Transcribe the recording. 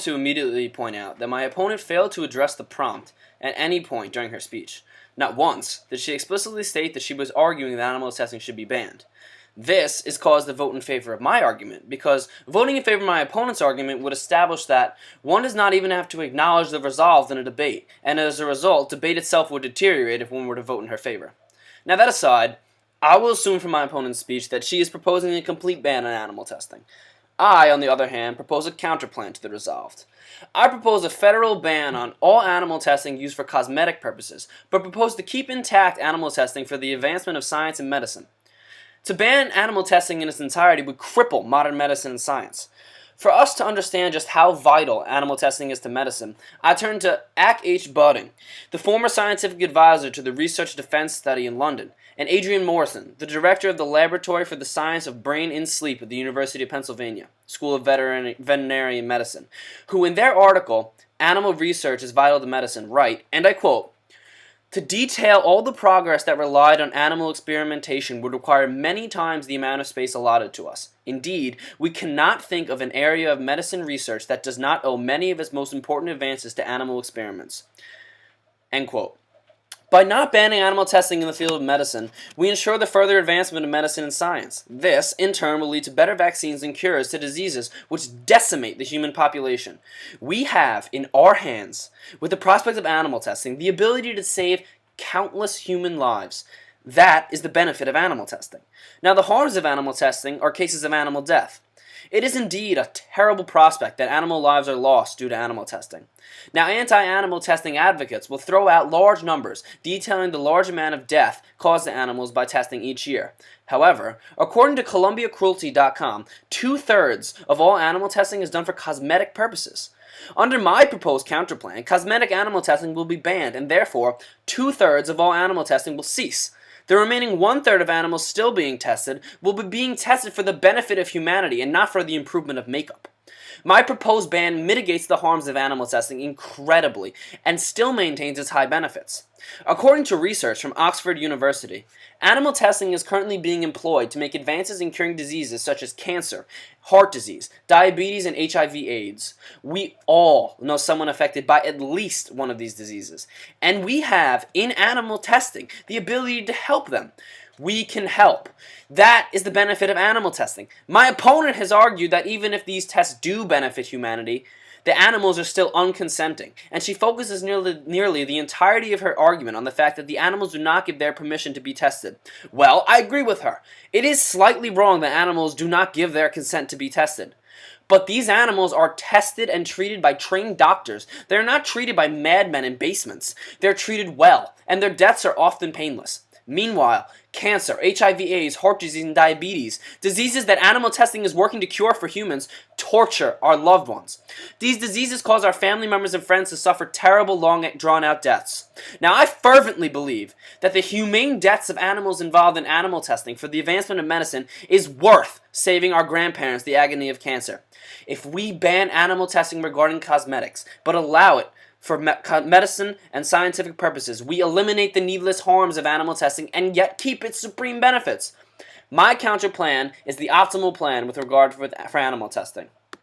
to immediately point out that my opponent failed to address the prompt at any point during her speech. Not once did she explicitly state that she was arguing that animal testing should be banned. This is caused the vote in favor of my argument, because voting in favor of my opponent's argument would establish that one does not even have to acknowledge the resolved in a debate, and as a result, debate itself would deteriorate if one were to vote in her favor. Now that aside, I will assume from my opponent's speech that she is proposing a complete ban on animal testing. I, on the other hand, propose a counterplan to the resolved. I propose a federal ban on all animal testing used for cosmetic purposes, but propose to keep intact animal testing for the advancement of science and medicine. To ban animal testing in its entirety would cripple modern medicine and science. For us to understand just how vital animal testing is to medicine, I turn to Ak H. Budding, the former scientific advisor to the Research Defense Study in London, and Adrian Morrison, the director of the Laboratory for the Science of Brain in Sleep at the University of Pennsylvania, School of Veterinary Medicine, who in their article, Animal Research is Vital to Medicine, write, and I quote, "To detail all the progress that relied on animal experimentation would require many times the amount of space allotted to us. Indeed, we cannot think of an area of medicine research that does not owe many of its most important advances to animal experiments." End quote. By not banning animal testing in the field of medicine, we ensure the further advancement of medicine and science. This, in turn, will lead to better vaccines and cures to diseases which decimate the human population. We have, in our hands, with the prospect of animal testing, the ability to save countless human lives. That is the benefit of animal testing. Now, the harms of animal testing are cases of animal death. It is indeed a terrible prospect that animal lives are lost due to animal testing. Now, anti-animal testing advocates will throw out large numbers detailing the large amount of death caused to animals by testing each year. However, according to ColumbiaCruelty.com, 2/3 of all animal testing is done for cosmetic purposes. Under my proposed counterplan, cosmetic animal testing will be banned, and therefore 2/3 of all animal testing will cease. The remaining 1/3 of animals still being tested will be being tested for the benefit of humanity and not for the improvement of makeup. My proposed ban mitigates the harms of animal testing incredibly and still maintains its high benefits. According to research from Oxford University, animal testing is currently being employed to make advances in curing diseases such as cancer, heart disease, diabetes, and HIV/AIDS. We all know someone affected by at least one of these diseases, and we have, in animal testing, the ability to help them. We can help. That is the benefit of animal testing. My opponent has argued that even if these tests do benefit humanity, the animals are still unconsenting, and she focuses nearly the entirety of her argument on the fact that the animals do not give their permission to be tested. Well, I agree with her. It is slightly wrong that animals do not give their consent to be tested. But these animals are tested and treated by trained doctors. They are not treated by madmen in basements. They are treated well, and their deaths are often painless. Meanwhile, cancer, HIV/AIDS, heart disease, and diabetes, diseases that animal testing is working to cure for humans, torture our loved ones. These diseases cause our family members and friends to suffer terrible, long, drawn-out deaths. Now, I fervently believe that the humane deaths of animals involved in animal testing for the advancement of medicine is worth saving our grandparents the agony of cancer. If we ban animal testing regarding cosmetics, but allow it for medicine and scientific purposes, we eliminate the needless harms of animal testing and yet keep its supreme benefits. My counter plan is the optimal plan with regard for animal testing.